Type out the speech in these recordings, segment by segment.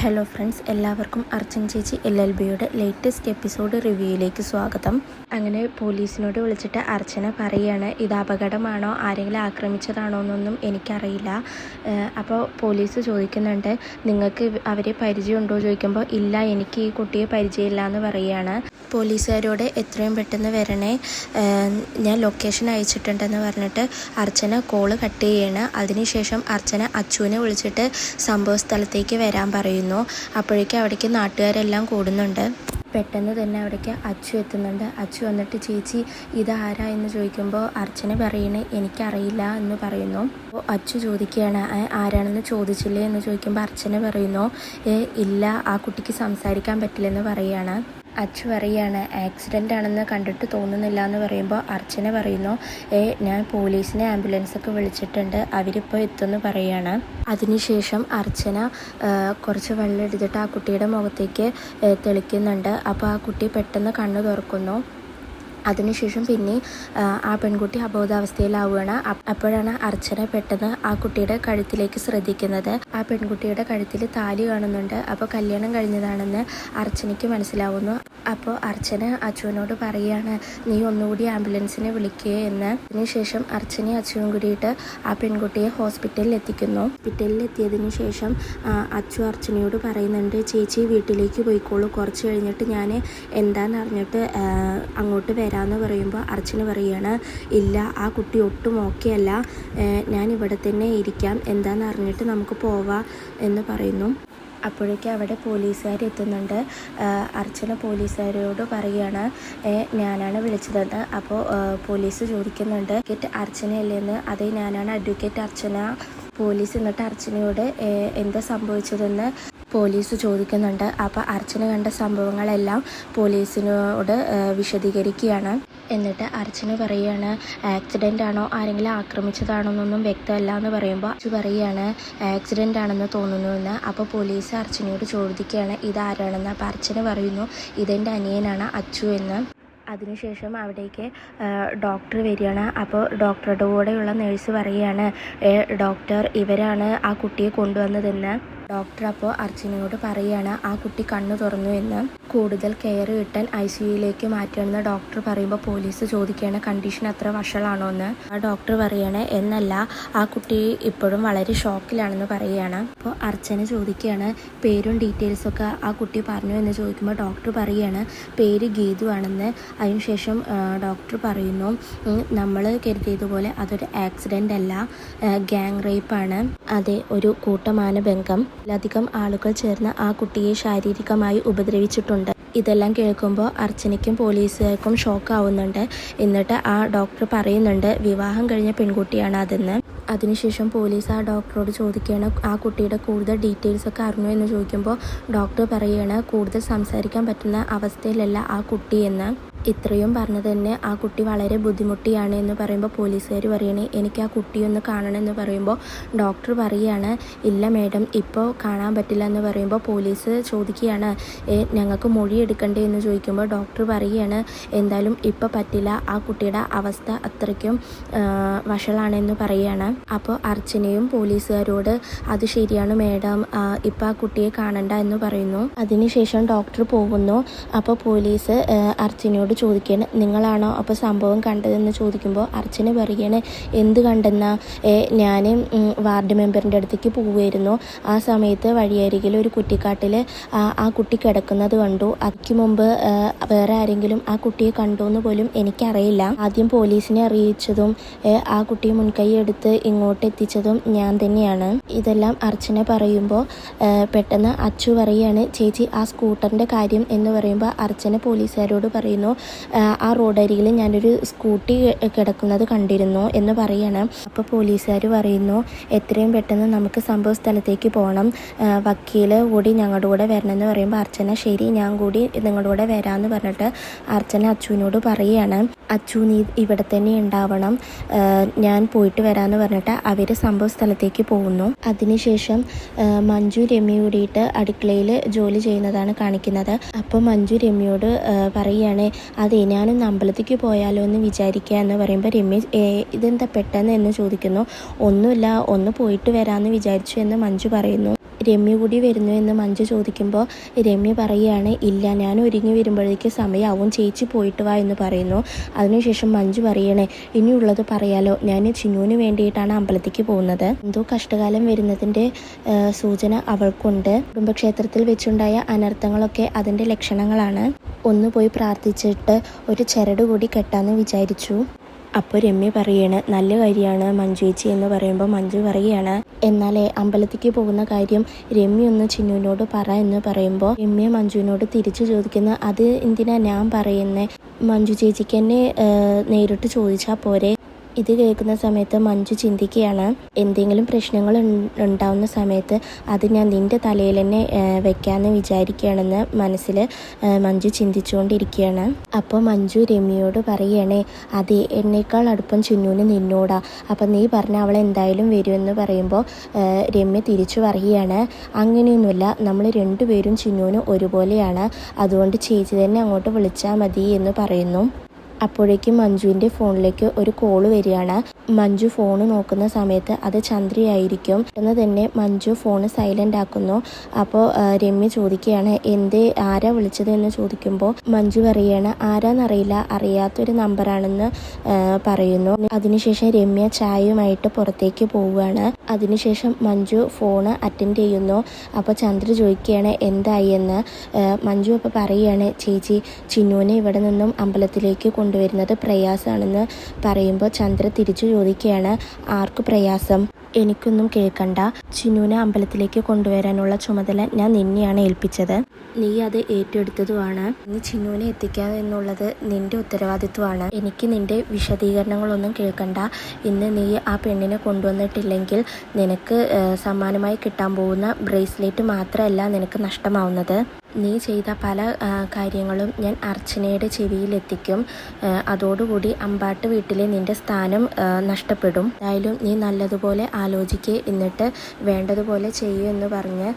Hello friends, എല്ലാവർക്കും അർച്ചന ചേച്ചി LLBയുടെ latest episode റിവ്യൂയിലേക്ക് സ്വാഗതം. അങ്ങനെ പോലീസിനോട് വിളിച്ചിട്ട് അർച്ചന പറയുകയാണ്, ഇത് അപകടമാണോ, ആരെങ്കിലും ആക്രമിച്ചതാണോ എന്നൊന്നും എനിക്കറിയില്ല. അപ്പോൾ പോലീസ് ചോദിക്കുന്നുണ്ട്, നിങ്ങൾക്ക് അവരെ പരിചയമുണ്ടോ ചോദിക്കുമ്പോൾ ഇല്ല, എനിക്ക് ഈ കുട്ടിയെ പരിചയമില്ല എന്ന് പറയുകയാണ്. പോലീസുകാരോട് എത്രയും പെട്ടെന്ന് വരണേ, ഞാൻ ലൊക്കേഷൻ അയച്ചിട്ടുണ്ടെന്ന് പറഞ്ഞിട്ട് അർച്ചന കോള് കട്ട് ചെയ്യണം. അതിനുശേഷം അർച്ചന അച്ചുവിനെ വിളിച്ചിട്ട് സംഭവ സ്ഥലത്തേക്ക് വരാൻ പറയുന്നു. അപ്പോഴേക്കും അവിടേക്ക് നാട്ടുകാരെല്ലാം കൂടുന്നുണ്ട്. പെട്ടെന്ന് തന്നെ അവിടേക്ക് അച്ചു എത്തുന്നുണ്ട്. അച്ചു വന്നിട്ട് ചേച്ചി ഇതാരാ എന്ന് ചോദിക്കുമ്പോൾ അർച്ചന പറയണേ എനിക്കറിയില്ല എന്ന് പറയുന്നു. അപ്പോൾ അച്ചു ചോദിക്കുകയാണ്, ആരാണെന്ന് ചോദിച്ചില്ലേ എന്ന് ചോദിക്കുമ്പോൾ അർച്ചന പറയുന്നു, ഇല്ല, ആ കുട്ടിക്ക് സംസാരിക്കാൻ പറ്റില്ലെന്ന് പറയുകയാണ്. അച്ചു പറയുകയാണ്, ആക്സിഡൻ്റ് ആണെന്ന് കണ്ടിട്ട് തോന്നുന്നില്ല എന്ന് പറയുമ്പോൾ അർച്ചന പറയുന്നു, ഞാൻ പോലീസിനെ ആംബുലൻസൊക്കെ വിളിച്ചിട്ടുണ്ട്, അവരിപ്പോൾ എത്തുമെന്ന് പറയുകയാണ്. അതിനുശേഷം അർച്ചന കുറച്ച് വെള്ളം എടുത്തിട്ട് ആ കുട്ടിയുടെ മുഖത്തേക്ക് തെളിക്കുന്നുണ്ട്. അപ്പോൾ ആ കുട്ടി പെട്ടെന്ന് കണ്ണ് തുറക്കുന്നു. അതിനുശേഷം പിന്നെ ആ പെൺകുട്ടി അബോധാവസ്ഥയിലാവുകയാണ്. അപ്പോഴാണ് അർച്ചന പെട്ടെന്ന് ആ കുട്ടിയുടെ കഴുത്തിലേക്ക് ശ്രദ്ധിക്കുന്നത്. ആ പെൺകുട്ടിയുടെ കഴുത്തിൽ താലി കാണുന്നുണ്ട്. അപ്പോൾ കല്യാണം കഴിഞ്ഞതാണെന്ന് അർച്ചനയ്ക്ക് മനസ്സിലാവുന്നു. അപ്പോൾ അർച്ചന അച്ചുവിനോട് പറയുകയാണ്, നീ ഒന്നുകൂടി ആംബുലൻസിനെ വിളിക്കുക എന്ന്. അതിനുശേഷം അർച്ചനയും അച്ചുവും കൂടിയിട്ട് ആ പെൺകുട്ടിയെ ഹോസ്പിറ്റലിൽ എത്തിക്കുന്നു. ഹോസ്പിറ്റലിൽ എത്തിയതിനു ശേഷം അച്ചു അർച്ചനയോട് പറയുന്നുണ്ട്, ചേച്ചി വീട്ടിലേക്ക് പോയിക്കോളൂ, കുറച്ച് കഴിഞ്ഞിട്ട് ഞാൻ എന്താണെന്ന് അറിഞ്ഞിട്ട് അങ്ങോട്ട് വരാമെന്ന് പറയുമ്പോൾ അർച്ചന പറയുകയാണ്, ഇല്ല, ആ കുട്ടി ഒട്ടും ഓക്കെ അല്ല, ഞാൻ ഇവിടെ തന്നെ ഇരിക്കാം, എന്താണെന്ന് അറിഞ്ഞിട്ട് നമുക്ക് പോവാം എന്ന് പറയുന്നു. അപ്പോഴേക്കും അവിടെ പോലീസുകാർ എത്തുന്നുണ്ട്. അർച്ചന പോലീസുകാരോട് പറയുകയാണ്, ഞാനാണ് വിളിച്ചതെന്ന്. അപ്പോൾ പോലീസ് ചോദിക്കുന്നുണ്ട്, അഡ്വക്കേറ്റ് അർച്ചനയല്ലേന്ന്. അതേ, ഞാനാണ് അഡ്വക്കേറ്റ് അർച്ചന. പോലീസ് എന്നിട്ട് അർച്ചനയോട് എന്താ സംഭവിച്ചതെന്ന് പോലീസ് ചോദിക്കുന്നുണ്ട്. അപ്പോൾ അർച്ചന കണ്ട സംഭവങ്ങളെല്ലാം പോലീസിനോട് വിശദീകരിക്കുകയാണ്. എന്നിട്ട് അർച്ചന പറയുകയാണ്, ആക്സിഡൻ്റ് ആണോ, ആരെങ്കിലും ആക്രമിച്ചതാണോ എന്നൊന്നും വ്യക്തമല്ല എന്ന് പറയുമ്പോൾ അച്ചു പറയുകയാണ്, ആക്സിഡൻ്റ് ആണെന്ന് തോന്നുന്നുവെന്ന്. അപ്പോൾ പോലീസ് അർച്ചനയോട് ചോദിക്കുകയാണ്, ഇതാരാണെന്ന്. അപ്പോൾ അർച്ചന പറയുന്നു, ഇതെൻ്റെ അനിയനാണ് അച്ചു എന്ന്. അതിനുശേഷം അവിടേക്ക് ഡോക്ടർ വരികയാണ്. അപ്പോൾ ഡോക്ടറുടെ കൂടെയുള്ള നേഴ്സ് പറയുകയാണ്, ഡോക്ടർ, ഇവരാണ് ആ കുട്ടിയെ കൊണ്ടുവന്നതെന്ന്. ഡോക്ടർ അപ്പോൾ അർച്ചനയോട് പറയുകയാണ്, ആ കുട്ടി കണ്ണു തുറന്നു എന്ന്. കൂടുതൽ കെയർ കിട്ടാൻ ICUയിലേക്ക് മാറ്റുകയാണെന്ന് ഡോക്ടർ പറയുമ്പോൾ പോലീസ് ചോദിക്കുകയാണ്, കണ്ടീഷൻ അത്ര വഷളാണോ എന്ന്. ആ ഡോക്ടർ പറയുകയാണ്, എന്നല്ല, ആ കുട്ടി ഇപ്പോഴും വളരെ ഷോക്കിലാണെന്ന് പറയുകയാണ്. അപ്പോൾ അർച്ചന ചോദിക്കുകയാണ്, പേരും ഡീറ്റെയിൽസൊക്കെ ആ കുട്ടി പറഞ്ഞു എന്ന് ചോദിക്കുമ്പോൾ ഡോക്ടർ പറയുകയാണ്, പേര് ഗീതു ആണെന്ന്. അതിനുശേഷം ഡോക്ടർ പറയുന്നു, നമ്മൾ കരുതിയതുപോലെ അതൊരു ആക്സിഡൻ്റ് അല്ല, ഗ്യാങ് റേപ്പാണ്. അതെ, ഒരു കൂട്ടമാനഭംഗം. ലധികം ആളുകൾ ചേർന്ന് ആ കുട്ടിയെ ശാരീരികമായി ഉപദ്രവിച്ചിട്ടുണ്ട്. ഇതെല്ലാം കേൾക്കുമ്പോൾ അർച്ചനയ്ക്കും പോലീസുകാർക്കും ഷോക്കാവുന്നുണ്ട്. എന്നിട്ട് ആ ഡോക്ടർ പറയുന്നുണ്ട്, വിവാഹം കഴിഞ്ഞ പെൺകുട്ടിയാണ് അതെന്ന്. അതിനുശേഷം പോലീസ് ആ ഡോക്ടറോട് ചോദിക്കുകയാണ്, ആ കുട്ടിയുടെ കൂടുതൽ ഡീറ്റെയിൽസ് ഒക്കെ അറിഞ്ഞു എന്ന് ചോദിക്കുമ്പോൾ ഡോക്ടർ പറയുകയാണ്, കൂടുതൽ സംസാരിക്കാൻ പറ്റുന്ന അവസ്ഥയിലല്ല ആ കുട്ടി എന്ന്. ഇത്രയും പറഞ്ഞത് തന്നെ ആ കുട്ടി വളരെ ബുദ്ധിമുട്ടിയാണ് എന്ന് പറയുമ്പോൾ പോലീസുകാർ പറയണേ, എനിക്ക് ആ കുട്ടിയൊന്ന് കാണണമെന്ന് പറയുമ്പോൾ ഡോക്ടർ പറയുകയാണ്, ഇല്ല മേഡം, ഇപ്പോൾ കാണാൻ പറ്റില്ല എന്ന് പറയുമ്പോൾ പോലീസ് ചോദിക്കുകയാണ്, ഞങ്ങൾക്ക് മൊഴി എടുക്കണ്ടേ എന്ന് ചോദിക്കുമ്പോൾ ഡോക്ടർ പറയുകയാണ്, എന്തായാലും ഇപ്പോൾ പറ്റില്ല, ആ കുട്ടിയുടെ അവസ്ഥ അത്രയ്ക്കും വഷളാണെന്ന് പറയുകയാണ്. അപ്പോൾ അർച്ചനയും പോലീസുകാരോട്, അത് ശരിയാണ് മേഡം, ഇപ്പോൾ ആ കുട്ടിയെ കാണണ്ട എന്ന് പറയുന്നു. അതിനുശേഷം ഡോക്ടർ പോകുന്നു. അപ്പോൾ പോലീസ് അർച്ചനയോട് ചോദിക്കുകയാണ്, നിങ്ങളാണോ അപ്പോൾ സംഭവം കണ്ടതെന്ന് ചോദിക്കുമ്പോൾ അർച്ചന പറയുകയാണ്, എന്ത് കണ്ടെന്നാ, ഞാൻ വാർഡ് മെമ്പറിൻ്റെ അടുത്തേക്ക് പോവുമായിരുന്നു, ആ സമയത്ത് വഴിയരികിൽ ഒരു കുറ്റിക്കാട്ടിൽ ആ കുട്ടി കിടക്കുന്നത് കണ്ടു, അതിക്ക് മുമ്പ് വേറെ ആരെങ്കിലും ആ കുട്ടിയെ കണ്ടോ എന്ന് പോലും എനിക്കറിയില്ല, ആദ്യം പോലീസിനെ അറിയിച്ചതും ആ കുട്ടിയെ മുൻകൈ എടുത്ത് ഇങ്ങോട്ട് എത്തിച്ചതും ഞാൻ തന്നെയാണ്. ഇതെല്ലാം അർച്ചന പറയുമ്പോൾ പെട്ടെന്ന് അച്ചു പറയുകയാണ്, ചേച്ചി ആ സ്കൂട്ടറിൻ്റെ കാര്യം എന്ന് പറയുമ്പോൾ അർച്ചന പോലീസുകാരോട് പറയുന്നു, ആ റോഡരികിൽ ഞാനൊരു സ്കൂട്ടി കിടക്കുന്നത് കണ്ടിരുന്നു എന്ന് പറയണം. അപ്പോൾ പോലീസുകാർ പറയുന്നു, എത്രയും പെട്ടെന്ന് നമുക്ക് സംഭവ സ്ഥലത്തേക്ക് പോകണം, വക്കീൽ കൂടി ഞങ്ങളുടെ കൂടെ വരണമെന്ന് പറയുമ്പോൾ അർച്ചന, ശരി, ഞാൻ കൂടി നിങ്ങളുടെ കൂടെ വരാമെന്ന് പറഞ്ഞിട്ട് അർച്ചന അച്ചുവിനോട് പറയുകയാണ്, അച്ചു നീ ഇവിടെ തന്നെ ഉണ്ടാവണം, ഞാൻ പോയിട്ട് വരാമെന്ന് പറഞ്ഞിട്ട് അവർ സംഭവ സ്ഥലത്തേക്ക് പോകുന്നു. അതിനുശേഷം മഞ്ജു രമ്യ കൂടിയിട്ട് അടുക്കളയിൽ ജോലി ചെയ്യുന്നതാണ് കാണിക്കുന്നത്. അപ്പോൾ മഞ്ജു രമ്യയോട് പറയുകയാണ്, അതെ, ഞാനൊന്ന് അമ്പലത്തേക്ക് പോയാലോ എന്ന് വിചാരിക്കുക എന്ന് പറയുമ്പോൾ രമ്യ, ഇതെന്താ പെട്ടെന്ന് എന്ന് ചോദിക്കുന്നു. ഒന്നുമില്ല, ഒന്ന് പോയിട്ട് വരാമെന്ന് വിചാരിച്ചു എന്ന് മഞ്ജു പറയുന്നു. രമ്യ കൂടി വരുന്നു എന്ന് മഞ്ജു ചോദിക്കുമ്പോൾ രമ്യ പറയുകയാണ്, ഇല്ല, ഞാൻ ഒരുങ്ങി വരുമ്പോഴേക്ക് സമയമാവും, ചേച്ചി പോയിട്ട് വാ എന്ന് പറയുന്നു. അതിനുശേഷം മഞ്ജു പറയണേ, ഇനിയുള്ളത് പറയാലോ, ഞാൻ ചിന്നുവിന് വേണ്ടിയിട്ടാണ് അമ്പലത്തിലേക്ക് പോകുന്നത്. എന്തോ കഷ്ടകാലം വരുന്നതിൻ്റെ സൂചന അവൾക്കുണ്ട്. കുടുംബക്ഷേത്രത്തിൽ വെച്ചുണ്ടായ അനർത്ഥങ്ങളൊക്കെ അതിൻ്റെ ലക്ഷണങ്ങളാണ്. ഒന്ന് പോയി പ്രാർത്ഥിച്ചിട്ട് ഒരു ചരട് കൂടി കെട്ടാമെന്ന് വിചാരിച്ചു. അപ്പോൾ രമ്യ പറയാണ്, നല്ല കാര്യമാണ് മഞ്ജു ചേച്ചി എന്ന് പറയുമ്പോൾ മഞ്ജു പറയുകയാണ്, എന്നാലേ അമ്പലത്തിലേക്ക് പോകുന്ന കാര്യം രമ്യ ഒന്ന് ചിന്നുവിനോട് പറ എന്ന് പറയുമ്പോൾ രമ്യ മഞ്ജുവിനോട് തിരിച്ചു ചോദിക്കുന്ന, അത് എന്തിനാ ഞാൻ പറയുന്നത്, മഞ്ജു ചേച്ചിക്ക് എന്നെ നേരിട്ട് ചോദിച്ചാൽ പോരെ. ഇത് കേൾക്കുന്ന സമയത്ത് മഞ്ജു ചിന്തിക്കുകയാണ്, എന്തെങ്കിലും പ്രശ്നങ്ങൾ ഉണ്ടാവുന്ന സമയത്ത് അത് ഞാൻ നിൻ്റെ തലയിൽ തന്നെ വെക്കാമെന്ന് വിചാരിക്കുകയാണെന്ന് മനസ്സിൽ മഞ്ജു ചിന്തിച്ചുകൊണ്ടിരിക്കുകയാണ്. അപ്പോൾ മഞ്ജു രമ്യയോട് പറയുകയാണേ, അതെ, എന്നേക്കാൾ അടുപ്പം ചിന്നുവിന് നിന്നോടാ, അപ്പം നീ പറഞ്ഞ അവൾ എന്തായാലും വരുമെന്ന് പറയുമ്പോൾ രമ്യ തിരിച്ചു പറയുകയാണ്, അങ്ങനെയൊന്നുമില്ല, നമ്മൾ രണ്ടുപേരും ചിന്നുവിന് ഒരുപോലെയാണ്, അതുകൊണ്ട് ചേച്ചി തന്നെ അങ്ങോട്ട് വിളിച്ചാൽ മതി എന്ന് പറയുന്നു. അപ്പോഴേക്കും മഞ്ജുവിൻ്റെ ഫോണിലേക്ക് ഒരു കോള് വരികയാണ്. മഞ്ജു ഫോണ് നോക്കുന്ന സമയത്ത് അത് ചന്ദ്രയായിരിക്കും. എന്ന് തന്നെ മഞ്ജു ഫോണ് സൈലൻ്റ് ആക്കുന്നു. അപ്പോൾ രമ്യ ചോദിക്കുകയാണ്, ആരാ വിളിച്ചത് എന്ന് ചോദിക്കുമ്പോൾ മഞ്ജു പറയുകയാണ്, ആരാന്നറിയില്ല, അറിയാത്തൊരു നമ്പറാണെന്ന് പറയുന്നു. അതിനുശേഷം രമ്യ ചായയുമായിട്ട് പുറത്തേക്ക് പോവുകയാണ്. അതിനുശേഷം മഞ്ജു ഫോണ് അറ്റൻഡ് ചെയ്യുന്നു. അപ്പോൾ ചന്ദ്ര ചോദിക്കുകയാണ് എന്തായി എന്ന്. മഞ്ജു അപ്പോൾ പറയുകയാണ്, ചേച്ചി, ചിന്നുവിനെ ഇവിടെ നിന്നും അമ്പലത്തിലേക്ക് കൊണ്ടുവരുന്നത് പ്രയാസമാണെന്ന് പറയുമ്പോൾ ചന്ദ്ര തിരിച്ചു ചോദിക്കുകയാണ്, ആർക്ക് പ്രയാസം? എനിക്കൊന്നും കേൾക്കണ്ട, ചിന്നുവിനെ അമ്പലത്തിലേക്ക് കൊണ്ടുവരാനുള്ള ചുമതല ഞാൻ നിന്നെയാണ് ഏൽപ്പിച്ചത്, നീ അത് ഏറ്റെടുത്തതുമാണ്. നീ ചിന്നുവിനെ എത്തിക്കുക എന്നുള്ളത് നിന്റെ ഉത്തരവാദിത്വമാണ്. എനിക്ക് നിന്റെ വിശദീകരണങ്ങളൊന്നും കേൾക്കണ്ട. ഇന്ന് നീ ആ പെണ്ണിനെ കൊണ്ടുവന്നിട്ടില്ലെങ്കിൽ നിനക്ക് സമ്മാനമായി കിട്ടാൻ പോകുന്ന ബ്രേസ്ലെറ്റ് മാത്രമല്ല നിനക്ക് നഷ്ടമാവുന്നത്. നീ ചെയ്ത പല കാര്യങ്ങളും ഞാൻ അർച്ചനയുടെ ചെവിയിലെത്തിക്കും. അതോടുകൂടി അമ്പാട്ട് വീട്ടിലെ നിന്റെ സ്ഥാനം നഷ്ടപ്പെടും. എന്തായാലും നീ നല്ലതുപോലെ ആലോചിക്കുക, എന്നിട്ട് വേണ്ടതുപോലെ ചെയ്യൂ എന്ന് പറഞ്ഞ്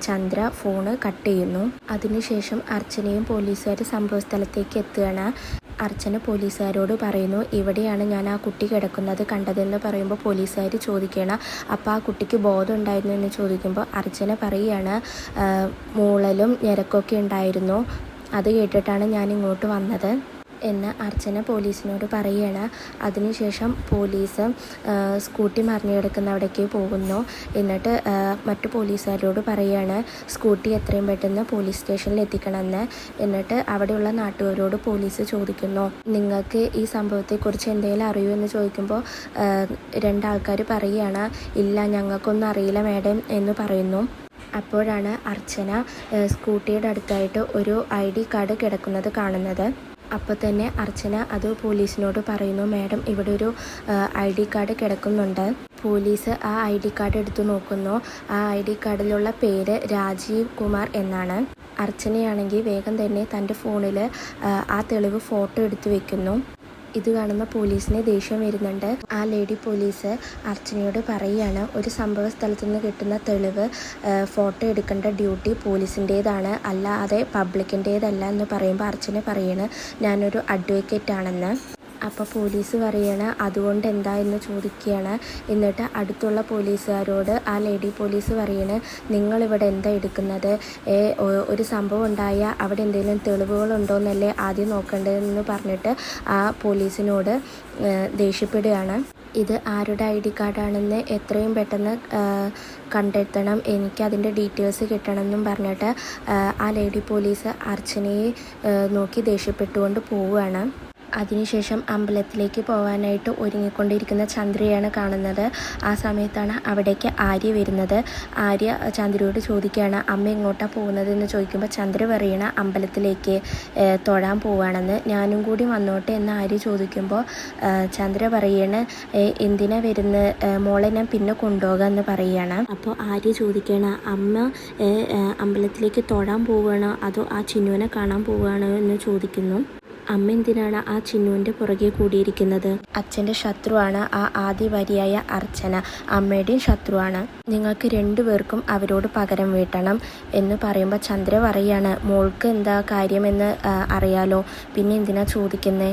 ചന്ദ്ര ഫോണ് കട്ട് ചെയ്യുന്നു. അതിനുശേഷം അർച്ചനയും പോലീസുകാർ സംഭവ സ്ഥലത്തേക്ക് എത്തുകയാണ്. അർച്ചന പോലീസുകാരോട് പറയുന്നു, ഇവിടെയാണ് ഞാൻ ആ കുട്ടി കിടക്കുന്നത് കണ്ടതെന്ന് പറയുമ്പോൾ പോലീസുകാർ ചോദിക്കണം, അപ്പോൾ ആ കുട്ടിക്ക് ബോധം ഉണ്ടായിരുന്നു എന്ന് ചോദിക്കുമ്പോൾ അർച്ചന പറയുകയാണ്, മൂളലും ഞരക്കൊക്കെ ഉണ്ടായിരുന്നു, അത് കേട്ടിട്ടാണ് ഞാൻ ഇങ്ങോട്ട് വന്നത് എന്ന് അർച്ചന പോലീസിനോട് പറയുകയാണ്. അതിനുശേഷം പോലീസ് സ്കൂട്ടി മറിഞ്ഞു കിടക്കുന്നവിടേക്ക് പോകുന്നു. എന്നിട്ട് മറ്റു പോലീസുകാരോട് പറയുകയാണ്, സ്കൂട്ടി എത്രയും പെട്ടെന്ന് പോലീസ് സ്റ്റേഷനിൽ എത്തിക്കണമെന്ന്. എന്നിട്ട് അവിടെയുള്ള നാട്ടുകാരോട് പോലീസ് ചോദിക്കുന്നു, നിങ്ങൾക്ക് ഈ സംഭവത്തെക്കുറിച്ച് എന്തെങ്കിലും അറിയുമോ എന്ന് ചോദിക്കുമ്പോൾ രണ്ടാൾക്കാർ പറയുകയാണ്, ഇല്ല, ഞങ്ങൾക്കൊന്നും അറിയില്ല മാഡം എന്ന് പറയുന്നു. അപ്പോഴാണ് അർച്ചന സ്കൂട്ടിയുടെ അടുത്തായിട്ട് ഒരു ID കാർഡ് കിടക്കുന്നത് കാണുന്നത്. അപ്പോൾ തന്നെ അർച്ചന അത് പോലീസിനോട് പറയുന്നു, മാഡം, ഇവിടെ ഒരു ID കാർഡ് കിടക്കുന്നുണ്ട്. പോലീസ് ആ ID കാർഡ് എടുത്തു നോക്കുന്നു. ആ ID കാർഡിലുള്ള പേര് രാജീവ് കുമാർ എന്നാണ്. അർച്ചനയാണെങ്കിൽ വേഗം തന്നെ തൻ്റെ ഫോണിൽ ആ തെളിവ് ഫോട്ടോ എടുത്തു വെക്കുന്നു. ഇത് കാണുന്ന പോലീസിന് ദേഷ്യം വരുന്നുണ്ട്. ആ ലേഡി പോലീസ് അർച്ചനയോട് പറയുകയാണ്, ഒരു സംഭവ സ്ഥലത്തു നിന്ന് കിട്ടുന്ന തെളിവ് ഫോട്ടോ എടുക്കേണ്ട ഡ്യൂട്ടി പോലീസിൻ്റേതാണ്, അല്ലാതെ പബ്ലിക്കിൻ്റേതല്ല എന്ന് പറയുമ്പോൾ അർച്ചന പറയാണ്, ഞാനൊരു അഡ്വക്കേറ്റ് ആണെന്ന്. അപ്പോൾ പോലീസ് പറയാണ്, അതുകൊണ്ട് എന്താ എന്ന് ചോദിക്കുകയാണ്. എന്നിട്ട് അടുത്തുള്ള പോലീസുകാരോട് ആ ലേഡി പോലീസ് പറയാണ്, നിങ്ങളിവിടെ എന്താ എടുക്കുന്നത്, ഒരു സംഭവം ഉണ്ടായാൽ അവിടെ എന്തെങ്കിലും തെളിവുകളുണ്ടോ എന്നല്ലേ ആദ്യം നോക്കേണ്ടതെന്ന് പറഞ്ഞിട്ട് ആ പോലീസിനോട് ദേഷ്യപ്പെടുകയാണ്. ഇത് ആരുടെ ID കാർഡാണെന്ന് എത്രയും പെട്ടെന്ന് കണ്ടെത്തണം, എനിക്കതിൻ്റെ ഡീറ്റെയിൽസ് കിട്ടണമെന്നും പറഞ്ഞിട്ട് ആ ലേഡി പോലീസ് അർച്ചനയെ നോക്കി ദേഷ്യപ്പെട്ടുകൊണ്ട് പോവുകയാണ്. അതിനുശേഷം അമ്പലത്തിലേക്ക് പോകാനായിട്ട് ഒരുങ്ങിക്കൊണ്ടിരിക്കുന്ന ചന്ദ്രയാണ് കാണുന്നത്. ആ സമയത്താണ് അവിടേക്ക് ആര്യ വരുന്നത്. ആര്യ ചന്ദ്രയോട് ചോദിക്കുകയാണ്, അമ്മ എങ്ങോട്ടാണ് പോകുന്നതെന്ന് ചോദിക്കുമ്പോൾ ചന്ദ്ര പറയണ അമ്പലത്തിലേക്ക് തൊഴാൻ പോവുകയാണെന്ന്. ഞാനും കൂടി വന്നോട്ടെ എന്ന് ആര്യ ചോദിക്കുമ്പോൾ ചന്ദ്ര പറയണ, എന്തിനാ വരുന്നത് മോളെ, ഞാൻ പിന്നെ കൊണ്ടുപോകാമെന്ന് പറയുകയാണ്. അപ്പോൾ ആര്യ ചോദിക്കുകയാണ്, അമ്മ അമ്പലത്തിലേക്ക് തൊഴാൻ പോവുകയാണോ അതോ ആ ചിന്നുവിനെ കാണാൻ പോവുകയാണോ എന്ന് ചോദിക്കുന്നു. അമ്മ എന്തിനാണ് ആ ചിന്നുവിൻ്റെ പുറകെ കൂടിയിരിക്കുന്നത്? അച്ഛൻ്റെ ശത്രുവാണ് ആ ആദിവാരിയായ അർച്ചന, അമ്മയുടെയും ശത്രുവാണ്. നിങ്ങൾക്ക് രണ്ടുപേർക്കും അവരോട് പകരം വീട്ടണം എന്ന് പറയുമ്പോൾ ചന്ദ്ര പറയാണ്, മോൾക്ക് എന്താ കാര്യമെന്ന് അറിയാലോ, പിന്നെ എന്തിനാ ചോദിക്കുന്നേ?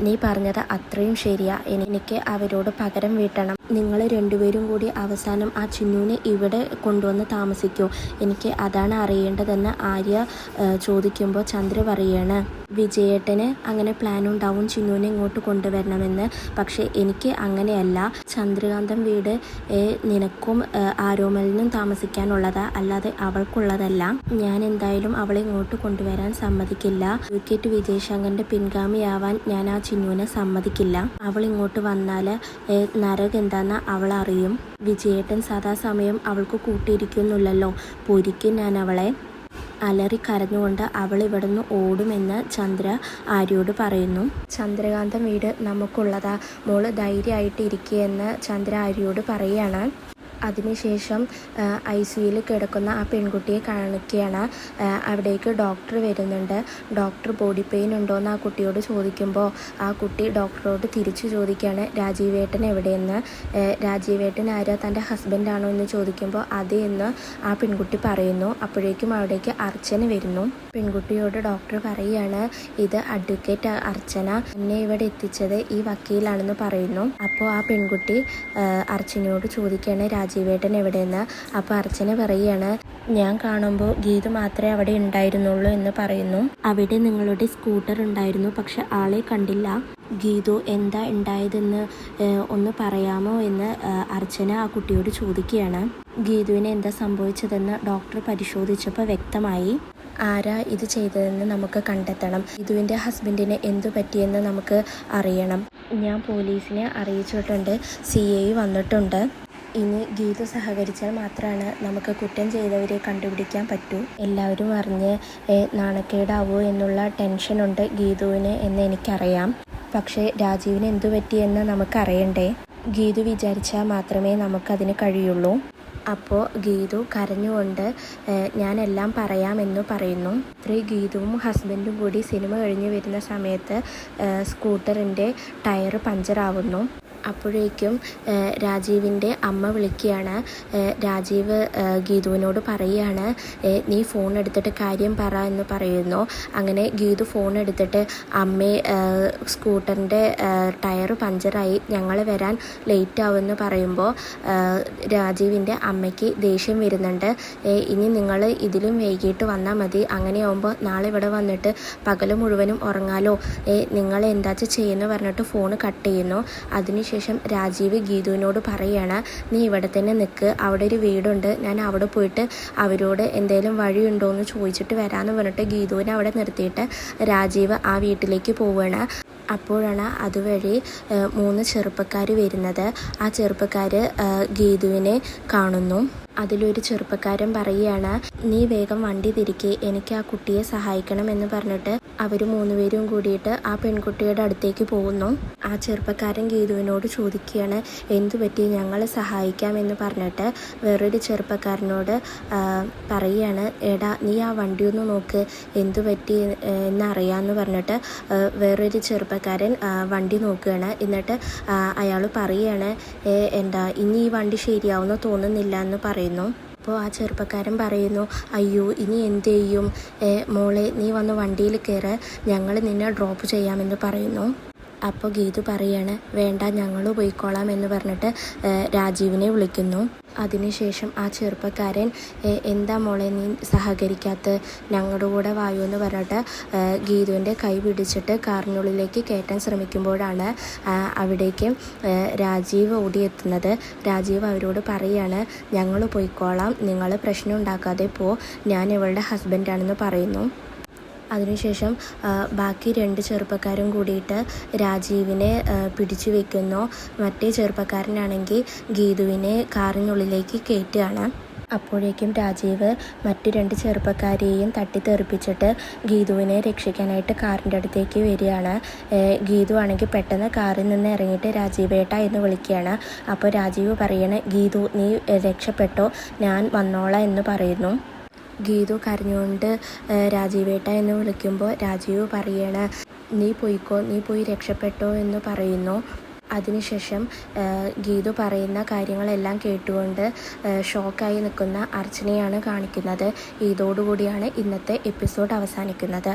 നീ പറഞ്ഞത് അത്രയും ശരിയാ, എനിക്ക് അവരോട് പകരം വീട്ടണം. നിങ്ങൾ രണ്ടുപേരും കൂടി അവസാനം ആ ചിന്നുവിനെ ഇവിടെ കൊണ്ടുവന്ന് താമസിക്കോ? എനിക്ക് അതാണ് അറിയേണ്ടതെന്ന് ആര്യ ചോദിക്കുമ്പോൾ ചന്ദ്ര പറയാണ്, വിജയേട്ടന് അങ്ങനെ പ്ലാൻ ഉണ്ടാവും ചിന്നുവിനെ ഇങ്ങോട്ട് കൊണ്ടുവരണമെന്ന്. പക്ഷേ എനിക്ക് അങ്ങനെയല്ല. ചന്ദ്രകാന്തം വീട് നിനക്കും ആരോമലിനും താമസിക്കാനുള്ളതാ, അല്ലാതെ അവൾക്കുള്ളതല്ല. ഞാൻ എന്തായാലും അവളെ ഇങ്ങോട്ട് കൊണ്ടുവരാൻ സമ്മതിക്കില്ല. അഡ്വക്കേറ്റ് വിജയശങ്കറിന്റെ പിൻഗാമിയാവാൻ ഞാൻ ആ ചിന്നുവിനെ സമ്മതിക്കില്ല. അവൾ ഇങ്ങോട്ട് വന്നാൽ നരകം എന്താന്ന് അവൾ അറിയും. വിജയേട്ടൻ സദാസമയം അവൾക്ക് കൂട്ടിയിരിക്കുന്നില്ലല്ലോ. പൊരിക്കും ഞാൻ അവളെ. അലറി കരഞ്ഞുകൊണ്ട് അവൾ ഇവിടുന്ന് ഓടുമെന്ന് ചന്ദ്ര ആര്യോട് പറയുന്നു. ചന്ദ്രകാന്തം വീട് നമുക്കുള്ളതാ, മോള് ധൈര്യമായിട്ട് ഇരിക്കുകയെന്ന് ചന്ദ്ര ആര്യോട് പറയുകയാണ്. അതിനുശേഷം ICUയിൽ കിടക്കുന്ന ആ പെൺകുട്ടിയെ കാണിക്കുകയാണ്. അവിടേക്ക് ഡോക്ടർ വരുന്നുണ്ട്. ഡോക്ടർ ബോഡി പെയിൻ ഉണ്ടോയെന്ന് ആ കുട്ടിയോട് ചോദിക്കുമ്പോൾ ആ കുട്ടി ഡോക്ടറോട് തിരിച്ചു ചോദിക്കുകയാണ്, രാജീവേട്ടൻ എവിടെയെന്ന്. രാജീവേട്ടൻ ആരാ, തൻ്റെ ഹസ്ബൻഡാണോ എന്ന് ചോദിക്കുമ്പോൾ അതേ എന്ന് ആ പെൺകുട്ടി പറയുന്നു. അപ്പോഴേക്കും അവിടേക്ക് അർച്ചന വരുന്നു. പെൺകുട്ടിയോട് ഡോക്ടർ പറയുകയാണ്, ഇത് അഡ്വക്കേറ്റ് അർച്ചന, എന്നെ ഇവിടെ എത്തിച്ചത് ഈ വക്കീലാണെന്ന് പറയുന്നു. അപ്പോൾ ആ പെൺകുട്ടി അർച്ചനയോട് ചോദിക്കുകയാണ്, രാജീവേട്ടൻ എവിടെയെന്ന്. അപ്പോൾ അർച്ചന പറയുകയാണ്, ഞാൻ കാണുമ്പോൾ ഗീതു മാത്രമേ അവിടെ ഉണ്ടായിരുന്നുള്ളൂ എന്ന് പറയുന്നു. അവിടെ നിങ്ങളുടെ സ്കൂട്ടർ ഉണ്ടായിരുന്നു, പക്ഷെ ആളെ കണ്ടില്ല. ഗീതു എന്താ ഉണ്ടായതെന്ന് ഒന്ന് പറയാമോ എന്ന് അർച്ചന ആ കുട്ടിയോട് ചോദിക്കുകയാണ്. ഗീതുവിന് എന്താ സംഭവിച്ചതെന്ന് ഡോക്ടർ പരിശോധിച്ചപ്പോൾ വ്യക്തമായി. ആരാ ഇത് ചെയ്തതെന്ന് നമുക്ക് കണ്ടെത്തണം. ഗീതുവിൻ്റെ ഹസ്ബൻഡിന് എന്തു പറ്റിയെന്ന് നമുക്ക് അറിയണം. ഞാൻ പോലീസിനെ അറിയിച്ചിട്ടുണ്ട്, CI വന്നിട്ടുണ്ട്. ഇനി ഗീതു സഹകരിച്ചാൽ മാത്രമാണ് നമുക്ക് കുറ്റം ചെയ്തവരെ കണ്ടുപിടിക്കാൻ പറ്റൂ. എല്ലാവരും അറിഞ്ഞ് നാണക്കേടാവോ എന്നുള്ള ടെൻഷനുണ്ട് ഗീതുവിന് എന്ന് എനിക്കറിയാം. പക്ഷേ രാജീവിന് എന്തു പറ്റിയെന്ന് നമുക്കറിയണ്ടേ. ഗീതു വിചാരിച്ചാൽ മാത്രമേ നമുക്കതിന് കഴിയുള്ളൂ. അപ്പോൾ ഗീതു കരഞ്ഞുകൊണ്ട് ഞാനെല്ലാം പറയാമെന്ന് പറയുന്നു. ഗീതുവും ഹസ്ബൻഡും കൂടി സിനിമ കഴിഞ്ഞ് വരുന്ന സമയത്ത് സ്കൂട്ടറിൻ്റെ ടയർ പഞ്ചറാവുന്നു. അപ്പോഴേക്കും രാജീവിൻ്റെ അമ്മ വിളിക്കുകയാണ്. രാജീവ് ഗീതുവിനോട് പറയുകയാണ്, നീ ഫോൺ എടുത്തിട്ട് കാര്യം പറ എന്ന് പറയുന്നു. അങ്ങനെ ഗീതു ഫോൺ എടുത്തിട്ട്, അമ്മേ സ്കൂട്ടറിൻ്റെ ടയർ പഞ്ചറായി, ഞങ്ങൾ വരാൻ ലേറ്റ് ആവുമെന്ന് പറയുമ്പോൾ രാജീവിൻ്റെ അമ്മയ്ക്ക് ദേഷ്യം വരുന്നുണ്ട്. ഇനി നിങ്ങൾ ഇതിലും വൈകിട്ട് വന്നാൽ മതി, അങ്ങനെയാവുമ്പോൾ നാളെ ഇവിടെ വന്നിട്ട് പകൽ മുഴുവനും ഉറങ്ങാലോ, നിങ്ങൾ എന്താ ചെയ്യുന്നു പറഞ്ഞിട്ട് ഫോൺ കട്ട് ചെയ്യുന്നു. അതിനുശേഷം രാജീവ് ഗീതുവിനോട് പറയുകയാണ്, നീ ഇവിടെ തന്നെ നിൽക്ക്, അവിടെ ഒരു വീടുണ്ട്, ഞാൻ അവിടെ പോയിട്ട് അവരോട് എന്തെങ്കിലും വഴിയുണ്ടോ എന്ന് ചോദിച്ചിട്ട് വരാമെന്ന് പറഞ്ഞിട്ട് ഗീതുവിനെ അവിടെ നിർത്തിയിട്ട് രാജീവ് ആ വീട്ടിലേക്ക് പോവുകയാണ്. അപ്പോഴാണ് അതുവഴി 3 ചെറുപ്പക്കാർ വരുന്നത്. ആ ചെറുപ്പക്കാർ ഗീതുവിനെ കാണുന്നു. അതിലൊരു ചെറുപ്പക്കാരൻ പറയുകയാണ്, നീ വേഗം വണ്ടി തിരികെ, എനിക്ക് ആ കുട്ടിയെ സഹായിക്കണമെന്ന് പറഞ്ഞിട്ട് അവർ 3 പേരും കൂടിയിട്ട് ആ പെൺകുട്ടിയുടെ അടുത്തേക്ക് പോകുന്നു. ആ ചെറുപ്പക്കാരൻ ഗീതുവിനോട് ചോദിക്കുകയാണ്, എന്തു പറ്റി, ഞങ്ങൾ സഹായിക്കാമെന്ന് പറഞ്ഞിട്ട് വേറൊരു ചെറുപ്പക്കാരനോട് പറയുകയാണ്, എടാ നീ ആ വണ്ടി ഒന്ന് നോക്ക്, എന്തു പറ്റി എന്നറിയാമെന്ന് പറഞ്ഞിട്ട് വേറൊരു ചെറുപ്പക്കാരൻ വണ്ടി നോക്കുകയാണ്. എന്നിട്ട് അയാൾ പറയുകയാണ്, എന്താ ഇനി ഈ വണ്ടി ശരിയാവുമെന്ന് തോന്നുന്നില്ല എന്ന് പറയുന്നു. അപ്പോൾ ആ ചെറുപ്പക്കാരൻ പറയുന്നു, അയ്യോ ഇനി എന്ത് ചെയ്യും, മോളെ നീ വന്ന് വണ്ടിയിൽ കയറ്, ഞങ്ങൾ നിന്നെ ഡ്രോപ്പ് ചെയ്യാമെന്ന് പറയുന്നു. അപ്പോൾ ഗീതു പറയാണ്, വേണ്ട ഞങ്ങൾ പോയിക്കോളാം എന്ന് പറഞ്ഞിട്ട് രാജീവിനെ വിളിക്കുന്നു. അതിനുശേഷം ആ ചെറുപ്പക്കാരൻ, എന്താ മോളെ നീ സഹകരിക്കാത്ത, ഞങ്ങളുടെ കൂടെ വായു എന്ന് പറഞ്ഞിട്ട് ഗീതുവിൻ്റെ കൈ പിടിച്ചിട്ട് കാറിനുള്ളിലേക്ക് കയറ്റാൻ ശ്രമിക്കുമ്പോഴാണ് അവിടേക്ക് രാജീവ് ഓടിയെത്തുന്നത്. രാജീവ് അവരോട് പറയാണ്, ഞങ്ങൾ പോയിക്കോളാം, നിങ്ങൾ പ്രശ്നം ഉണ്ടാക്കാതെ പോ, ഞാൻ ഇവളുടെ ഹസ്ബൻഡാണെന്ന് പറയുന്നു. അതിനുശേഷം ബാക്കി 2 ചെറുപ്പക്കാരും കൂടിയിട്ട് രാജീവിനെ പിടിച്ചു വെക്കുന്നു. മറ്റേ ചെറുപ്പക്കാരനാണെങ്കിൽ ഗീതുവിനെ കാറിനുള്ളിലേക്ക് കയറ്റുകയാണ്. അപ്പോഴേക്കും രാജീവ് മറ്റു 2 ചെറുപ്പക്കാരെയും തട്ടിത്തെറിപ്പിച്ചിട്ട് ഗീതുവിനെ രക്ഷിക്കാനായിട്ട് കാറിൻ്റെ അടുത്തേക്ക് വരികയാണ്. ഗീതു ആണെങ്കിൽ പെട്ടെന്ന് കാറിൽ നിന്ന് ഇറങ്ങിയിട്ട് രാജീവേട്ട എന്ന് വിളിക്കുകയാണ്. അപ്പോൾ രാജീവ് പറയണ, ഗീതു നീ രക്ഷപ്പെട്ടോ, ഞാൻ വന്നോളാം എന്ന് പറയുന്നു. ഗീതു കരഞ്ഞുകൊണ്ട് രാജീവേട്ട എന്ന് വിളിക്കുമ്പോൾ രാജീവ് പറയണ, നീ പോയിക്കോ, നീ പോയി രക്ഷപ്പെട്ടോ എന്ന് പറയുന്നു. അതിനുശേഷം ഗീതു പറയുന്ന കാര്യങ്ങളെല്ലാം കേട്ടുകൊണ്ട് ഷോക്കായി നിൽക്കുന്ന അർച്ചനയാണ് കാണിക്കുന്നത്. ഇതോടുകൂടിയാണ് ഇന്നത്തെ എപ്പിസോഡ് അവസാനിക്കുന്നത്.